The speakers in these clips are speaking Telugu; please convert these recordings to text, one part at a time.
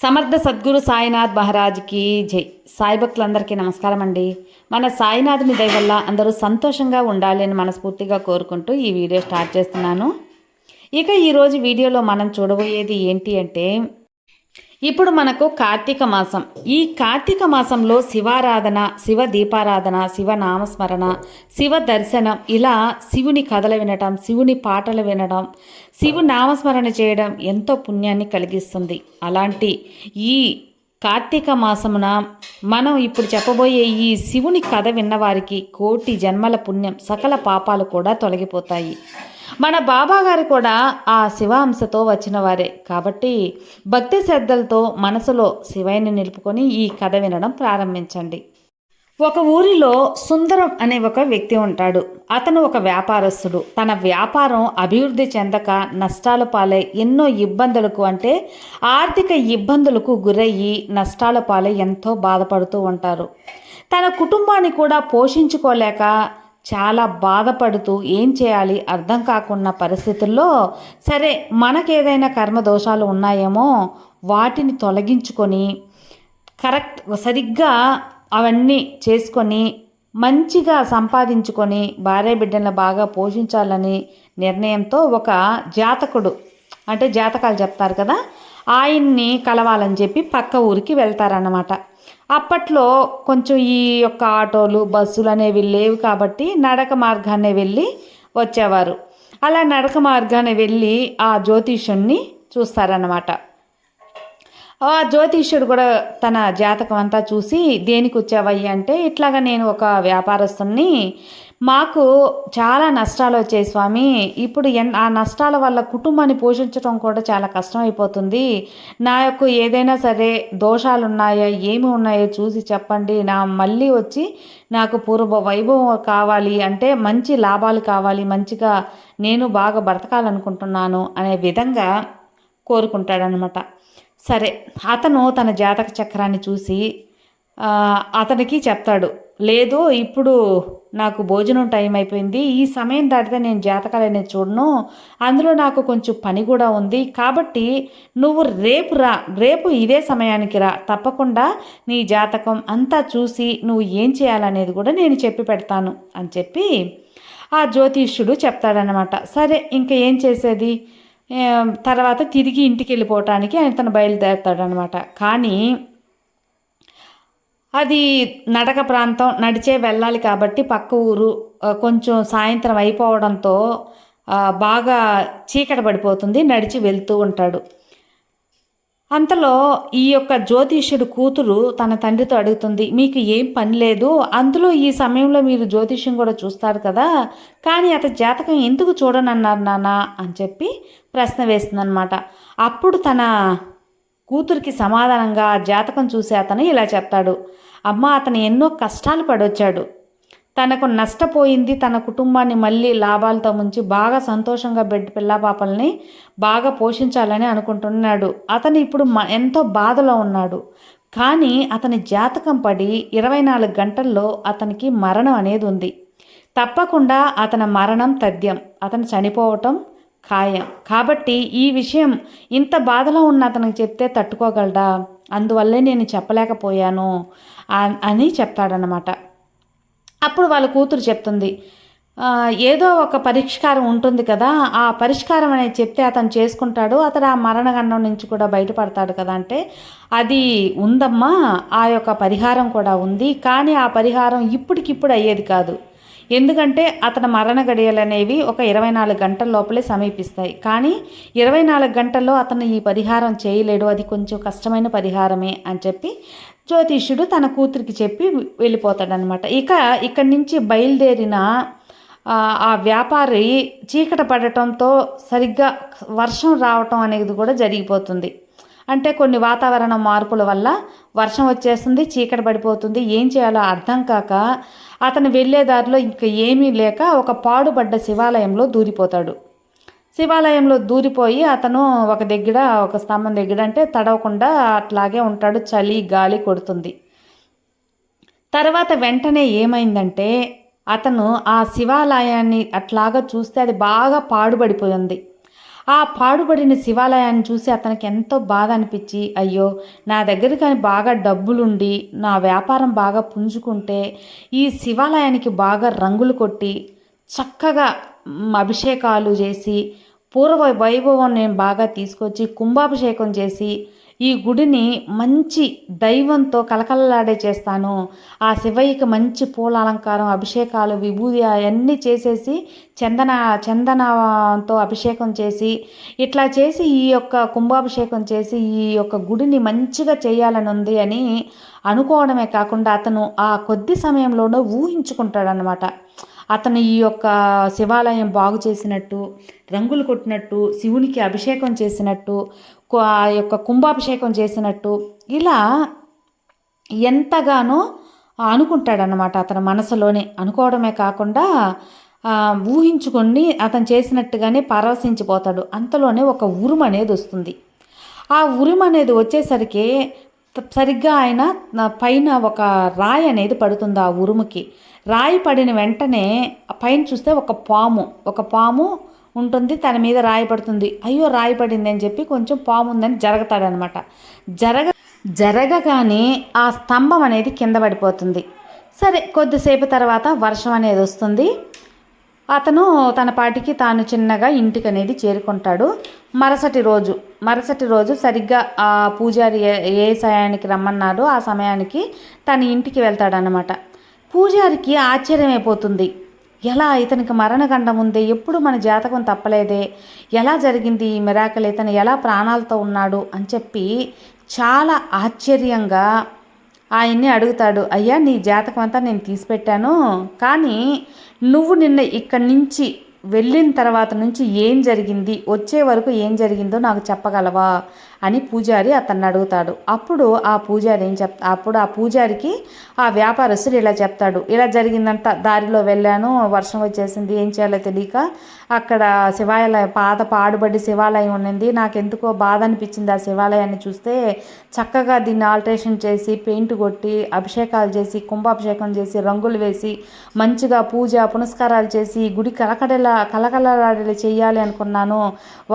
సమర్థ సద్గురు సాయినాథ్ మహారాజ్కి జై. సాయి భక్తులందరికీ నమస్కారం అండి. మన సాయినాథుని దయ వల్ల అందరూ సంతోషంగా ఉండాలి అని మనస్ఫూర్తిగా కోరుకుంటూ ఈ వీడియో స్టార్ట్ చేస్తున్నాను. ఇక ఈరోజు వీడియోలో మనం చూడబోయేది ఏంటి అంటే, ఇప్పుడు మనకు కార్తీక మాసం. ఈ కార్తీక మాసంలో శివారాధన, శివ దీపారాధన, శివ నామస్మరణ, శివ దర్శనం, ఇలా శివుని కథలు వినటం, శివుని పాటలు వినడం, శివు నామస్మరణ చేయడం ఎంతో పుణ్యాన్ని కలిగిస్తుంది. అలాంటి ఈ కార్తీక మాసమున మనం ఇప్పుడు చెప్పబోయే ఈ శివుని కథ విన్నవారికి కోటి జన్మల పుణ్యం, సకల పాపాలు కూడా తొలగిపోతాయి. మన బాబా గారు కూడా ఆ శివాంశతో వచ్చిన వారే కాబట్టి భక్తి శ్రద్ధలతో మనసులో శివయ్యని నిలుపుకొని ఈ కథ వినడం ప్రారంభించండి. ఒక ఊరిలో సుందరం అనే ఒక వ్యక్తి ఉంటాడు. అతను ఒక వ్యాపారస్తుడు. తన వ్యాపారం అభివృద్ధి చెందక నష్టాల పాలై ఎన్నో ఇబ్బందులకు, అంటే ఆర్థిక ఇబ్బందులకు గురయ్యి నష్టాల పాలై ఎంతో బాధపడుతూ ఉంటారు. తన కుటుంబాన్ని కూడా పోషించుకోలేక చాలా బాధపడుతూ ఏం చేయాలి అర్థం కాకున్న పరిస్థితుల్లో, సరే మనకేదైనా కర్మ దోషాలు ఉన్నాయేమో వాటిని తొలగించుకొని సరిగ్గా అవన్నీ చేసుకొని మంచిగా సంపాదించుకొని భార్య బిడ్డలను బాగా పోషించాలని నిర్ణయంతో ఒక జాతకుడు, అంటే జాతకాలు చెప్తారు కదా, ఆయన్ని కలవాలని చెప్పి పక్క ఊరికి వెళ్తారన్నమాట. అప్పట్లో కొంచెం ఈ యొక్క ఆటోలు, బస్సులు అనేవి లేవు కాబట్టి నడక మార్గాన్ని వెళ్ళి వచ్చేవారు. అలా నడక మార్గాన్ని వెళ్ళి ఆ జ్యోతిష్యుణ్ణి చూస్తారన్నమాట. ఆ జ్యోతిష్యుడు కూడా తన జాతకం అంతా చూసి, దేనికి వచ్చావయ్యి అంటే, ఇట్లాగా నేను ఒక వ్యాపారస్తుని, మాకు చాలా నష్టాలు వచ్చాయి స్వామి, ఇప్పుడు ఆ నష్టాల వల్ల కుటుంబాన్ని పోషించడం కూడా చాలా కష్టమైపోతుంది. నా యొక్క ఏదైనా సరే దోషాలు ఉన్నాయా, ఏమి ఉన్నాయో చూసి చెప్పండి, మళ్ళీ వచ్చి నాకు పూర్వ వైభవం కావాలి, అంటే మంచి లాభాలు కావాలి, మంచిగా నేను బాగా బ్రతకాలనుకుంటున్నాను అనే విధంగా కోరుకుంటాడనమాట. సరే, అతను తన జాతక చక్రాన్ని చూసి అతనికి చెప్తాడు, లేదు ఇప్పుడు నాకు భోజనం టైం అయిపోయింది, ఈ సమయం దాటితే నేను జాతకాలు అనేది చూడను, అందులో నాకు కొంచెం పని కూడా ఉంది, కాబట్టి నువ్వు రేపు ఇదే సమయానికి రా, తప్పకుండా నీ జాతకం అంతా చూసి నువ్వు ఏం చేయాలనేది కూడా నేను చెప్పి పెడతాను అని చెప్పి ఆ జ్యోతిష్యుడు చెప్తాడనమాట. సరే, ఇంకా ఏం చేసేది, తర్వాత తిరిగి ఇంటికి వెళ్ళిపోవటానికి ఆయన తను బయలుదేరుతాడనమాట. కానీ అది నడక ప్రాంతం, నడిచే వెళ్ళాలి కాబట్టి పక్క ఊరు, కొంచెం సాయంత్రం అయిపోవడంతో బాగా చీకటి పడిపోతుంది, నడిచి వెళ్తూ ఉంటాడు. అంతలో ఈ యొక్క జ్యోతిష్యుడు కూతురు తన తండ్రితో అడుగుతుంది, మీకు ఏం పని లేదు, అందులో ఈ సమయంలో మీరు జ్యోతిష్యం కూడా చూస్తారు కదా, కానీ అతని జాతకం ఎందుకు చూడనన్నారు నాన్న అని చెప్పి ప్రశ్న వేస్తుందన్నమాట. అప్పుడు తన కూతురికి సమాధానంగా జాతకం చూసి అతను ఇలా చెప్తాడు, అమ్మ, అతను ఎన్నో కష్టాలు పడొచ్చాడు, తనకు నష్టపోయింది, తన కుటుంబాన్ని మళ్ళీ లాభాలతో ముంచి బాగా సంతోషంగా పిల్లా పాపల్ని బాగా పోషించాలని అనుకుంటున్నాడు. అతను ఇప్పుడు ఎంతో బాధలో ఉన్నాడు. కానీ అతని జాతకం పడి 24 గంటల్లో అతనికి మరణం అనేది ఉంది. తప్పకుండా అతని మరణం తథ్యం, అతను చనిపోవటం ఖాయం. కాబట్టి ఈ విషయం ఇంత బాధలో ఉన్న అతనికి చెప్తే తట్టుకోగలడా, అందువల్లే నేను చెప్పలేకపోయాను అని చెప్తాడనమాట. అప్పుడు వాళ్ళ కూతురు చెప్తుంది, ఏదో ఒక పరిష్కారం ఉంటుంది కదా, ఆ పరిష్కారం అనేది చెప్తే అతను చేసుకుంటాడు, అతడు ఆ మరణగండం నుంచి కూడా బయటపడతాడు కదా అంటే, అది ఉందమ్మా, ఆ యొక్క పరిహారం కూడా ఉంది, కానీ ఆ పరిహారం ఇప్పటికిప్పుడు అయ్యేది కాదు, ఎందుకంటే అతని మరణ గడియలు అనేవి ఒక 24 గంటల లోపలే సమీపిస్తాయి, కానీ 24 గంటల్లో అతను ఈ పరిహారం చేయలేడు, అది కొంచెం కష్టమైన పరిహారమే అని చెప్పి జ్యోతిష్యుడు తన కూతురికి చెప్పి వెళ్ళిపోతాడనమాట. ఇక్కడి నుంచి బయలుదేరిన ఆ వ్యాపారి చీకట పడటంతో సరిగ్గా వర్షం రావటం అనేది కూడా జరిగిపోతుంది. అంటే కొన్ని వాతావరణ మార్పుల వల్ల వర్షం వచ్చేస్తుంది, చీకటి పడిపోతుంది, ఏం చేయాలో అర్థం కాక అతను వెళ్ళే దారిలో ఇంకా ఏమీ లేక ఒక పాడుబడ్డ శివాలయంలో దూరిపోతాడు. శివాలయంలో దూరిపోయి అతను ఒక స్తంభం దగ్గర, అంటే తడవకుండా అట్లాగే ఉంటాడు, చలి గాలి కొడుతుంది. తర్వాత వెంటనే ఏమైందంటే, అతను ఆ శివాలయాన్ని అట్లాగా చూస్తే అది బాగా పాడుబడిపోయింది. ఆ పాడుబడిన శివాలయాన్ని చూసి అతనికి ఎంతో బాధ అనిపించి, అయ్యో నా దగ్గర కానీ బాగా డబ్బులుండి నా వ్యాపారం బాగా పుంజుకుంటే ఈ శివాలయానికి బాగా రంగులు కొట్టి చక్కగా అభిషేకాలు చేసి పూర్వ వైభవం నేను బాగా తీసుకొచ్చి కుంభాభిషేకం చేసి ఈ గుడిని మంచి దైవంతో కలకలలాడే చేస్తాను. ఆ శివయ్యకి మంచి పూల అలంకారం, అభిషేకాలు, విభూది అవన్నీ చేసేసి చందనంతో అభిషేకం చేసి ఇట్లా చేసి ఈ యొక్క కుంభాభిషేకం చేసి ఈ యొక్క గుడిని మంచిగా చేయాలని ఉంది అని అనుకోవడమే కాకుండా అతను ఆ కొద్ది సమయంలోనే ఊహించుకుంటాడనమాట. అతను ఈ యొక్క శివాలయం బాగు చేసినట్టు, రంగులు కొట్టినట్టు, శివునికి అభిషేకం చేసినట్టు, ఆ యొక్క కుంభాభిషేకం చేసినట్టు ఇలా ఎంతగానో అనుకుంటాడనమాట. అతని మనసులోనే అనుకోవడమే కాకుండా ఊహించుకొని అతను చేసినట్టుగానే పరవశించిపోతాడు. అంతలోనే ఒక ఉరుము అనేది వస్తుంది. ఆ ఉరుము అనేది వచ్చేసరికి సరిగ్గా ఆయన పైన ఒక రాయి అనేది పడుతుంది. ఆ ఉరుముకి రాయి పడిన వెంటనే పైన చూస్తే ఒక పాము ఉంటుంది. తన మీద రాయి పడుతుంది. అయ్యో రాయి పడింది అని చెప్పి కొంచెం పాము ఉందని జరగతాడనమాట. జరగగానే ఆ స్తంభం అనేది కింద పడిపోతుంది. సరే, కొద్దిసేపు తర్వాత వర్షం అనేది వస్తుంది. అతను తన పాటికి తాను చిన్నగా ఇంటికి అనేది చేరుకుంటాడు. మరుసటి రోజు సరిగ్గా ఆ పూజారి ఏ సమయానికి రమ్మన్నారో ఆ సమయానికి తన ఇంటికి వెళ్తాడనమాట. పూజారికి ఆశ్చర్యమైపోతుంది. ఎలా ఇతనికి మరణగండం ఉంది, ఎప్పుడు మన జాతకం తప్పలేదే, ఎలా జరిగింది ఈ మిరాకిల్, ఇతను ఎలా ప్రాణాలతో ఉన్నాడు అని చెప్పి చాలా ఆశ్చర్యంగా ఆయన్ని అడుగుతాడు. అయ్యా, నీ జాతకం అంతా నేను తీసిపెట్టాను, కానీ నువ్వు నిన్న ఇక్కడి నుంచి వెళ్ళిన తర్వాత నుంచి ఏం జరిగింది, వచ్చే వరకు ఏం జరిగిందో నాకు చెప్పగలవా అని పూజారి అతన్ని అడుగుతాడు. అప్పుడు ఆ పూజారికి ఆ వ్యాపారస్తుడు ఇలా చెప్తాడు. ఇలా జరిగిందంతా, దారిలో వెళ్ళాను, వర్షం వచ్చేసింది, ఏం చేయాలో తెలియక అక్కడ పాడుబడి శివాలయం ఉన్నింది. నాకెందుకో బాధ అనిపించింది ఆ శివాలయాన్ని చూస్తే. చక్కగా దీన్ని ఆల్టరేషన్ చేసి పెయింట్ కొట్టి అభిషేకాలు చేసి కుంభాభిషేకం చేసి రంగులు వేసి మంచిగా పూజ పునస్కారాలు చేసి గుడి కలకలలాడేలా చేయాలి అనుకున్నాను.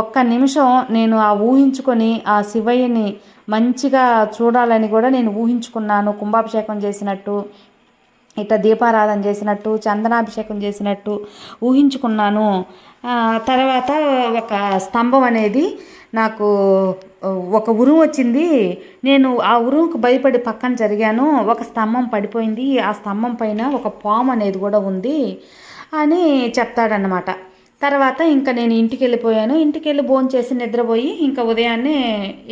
ఒక్క నిమిషం నేను ఊహించుకొని ఆ శివయ్యని మంచిగా చూడాలని కూడా నేను ఊహించుకున్నాను. కుంభాభిషేకం చేసినట్టు, ఇట్లా దీపారాధన చేసినట్టు, చందనాభిషేకం చేసినట్టు ఊహించుకున్నాను. తర్వాత ఒక స్తంభం అనేది నాకు ఒక ఉరుము వచ్చింది. నేను ఆ ఉరుముకు భయపడి పక్కన జరిగాను. ఒక స్తంభం పడిపోయింది. ఆ స్తంభం పైన ఒక పాము అనేది కూడా ఉంది అని చెప్తాడన్నమాట. తర్వాత ఇంకా నేను ఇంటికి వెళ్ళిపోయాను. ఇంటికి వెళ్ళి భోంచేసి నిద్రపోయి ఇంకా ఉదయాన్నే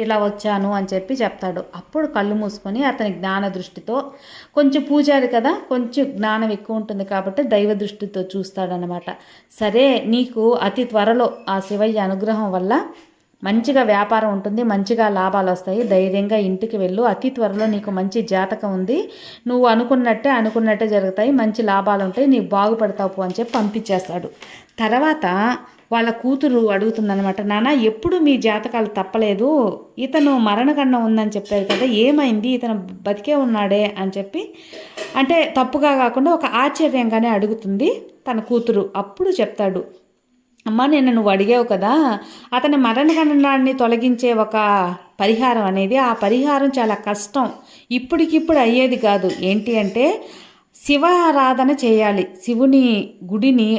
ఇలా వచ్చాను అని చెప్పి చెప్తాడు. అప్పుడు కళ్ళు మూసుకొని అతని జ్ఞాన దృష్టితో, కొంచెం పూజారి కదా, కొంచెం జ్ఞానం ఎక్కువ ఉంటుంది కాబట్టి దైవ దృష్టితో చూస్తాడనమాట. సరే, నీకు అతి త్వరలో ఆ శివయ్య అనుగ్రహం వల్ల మంచిగా వ్యాపారం ఉంటుంది, మంచిగా లాభాలు వస్తాయి, ధైర్యంగా ఇంటికి వెళ్ళు, అతి త్వరలో నీకు మంచి జాతకం ఉంది, నువ్వు అనుకున్నట్టే జరుగుతాయి, మంచి లాభాలు ఉంటాయి, నీకు బాగుపడతావు అని చెప్పి పంపించేస్తాడు. తర్వాత వాళ్ళ కూతురు అడుగుతుందనమాట, నాన్న ఎప్పుడు మీ జాతకాలు తప్పలేదు, ఇతను మరణగండం ఉందని చెప్పారు కదా, ఏమైంది, ఇతను బతికే ఉన్నాడే అని చెప్పి అంటే తప్పుగా కాకుండా ఒక ఆశ్చర్యంగానే అడుగుతుంది తన కూతురు. అప్పుడు చెప్తాడు, అమ్మ నిన్న నువ్వు అడిగావు కదా, అతని మరణగండాన్ని తొలగించే ఒక పరిహారం అనేది, ఆ పరిహారం చాలా కష్టం, ఇప్పటికిప్పుడు అయ్యేది కాదు. ఏంటి అంటే శివ ఆరాధన చేయాలి. శివుని గుడిని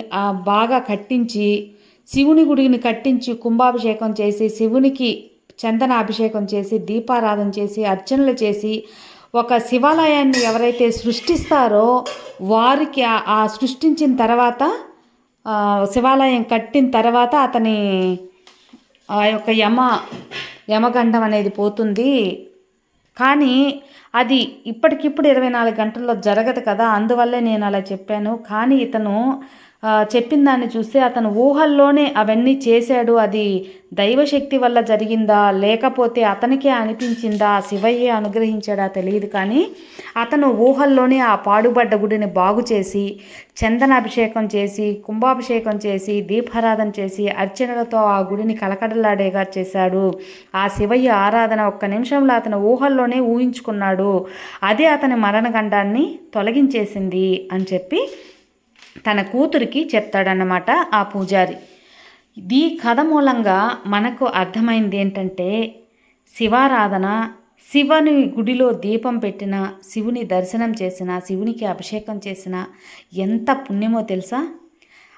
బాగా కట్టించి, శివుని గుడిని కట్టించి కుంభాభిషేకం చేసి, శివునికి చందనాభిషేకం చేసి, దీపారాధన చేసి, అర్చనలు చేసి, ఒక శివాలయాన్ని ఎవరైతే సృష్టిస్తారో వారికి ఆ సృష్టించిన తర్వాత శివాలయం కట్టిన తర్వాత అతని ఆ యొక్క యమగండం అనేది పోతుంది. కానీ అది ఇప్పటికిప్పుడు 24 గంటల్లో జరగదు కదా, అందువల్లే నేను అలా చెప్పాను. కానీ ఇతను చెప్పిన దాన్ని చూస్తే అతను ఊహల్లోనే అవన్నీ చేశాడు. అది దైవశక్తి వల్ల జరిగిందా లేకపోతే అతనికే అనిపించిందా, శివయ్య అనుగ్రహించాడా తెలియదు. కానీ అతను ఊహల్లోనే ఆ పాడుబడ్డ గుడిని బాగు చేసి, చందనాభిషేకం చేసి, కుంభాభిషేకం చేసి, దీపారాధన చేసి, అర్చనలతో ఆ గుడిని కలకడలాడేగా చేశాడు. ఆ శివయ్య ఆరాధన ఒక్క నిమిషంలో అతను ఊహల్లోనే ఊహించుకున్నాడు. అదే అతని మరణగండాన్ని తొలగించేసింది అని చెప్పి తన కూతురికి చెప్తాడన్నమాట ఆ పూజారి. ఈ కథ మూలంగా మనకు అర్థమైంది ఏంటంటే, శివారాధన, శివుని గుడిలో దీపం పెట్టిన, శివుని దర్శనం చేసిన, శివునికి అభిషేకం చేసిన ఎంత పుణ్యమో తెలుసా?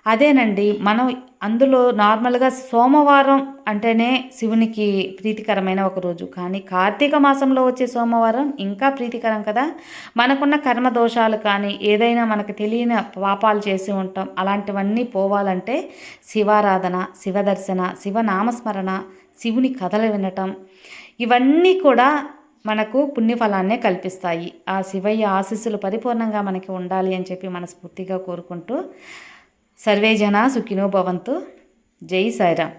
అదేనండి, మనం అందులో నార్మల్గా సోమవారం అంటేనే శివునికి ప్రీతికరమైన ఒక రోజు. కానీ కార్తీక మాసంలో వచ్చే సోమవారం ఇంకా ప్రీతికరం కదా. మనకున్న కర్మ దోషాలు కానీ, ఏదైనా మనకు తెలియని పాపాలు చేసి ఉంటాం, అలాంటివన్నీ పోవాలంటే శివారాధన, శివదర్శన, శివనామస్మరణ, శివుని కథలు వినటం, ఇవన్నీ కూడా మనకు పుణ్యఫలాన్నే కల్పిస్తాయి. ఆ శివయ్య ఆశీస్సులు పరిపూర్ణంగా మనకి ఉండాలి అని చెప్పి మనస్ఫూర్తిగా కోరుకుంటూ, సర్వే జనా సుఖినో భవంతు. జై సాయిరామ్.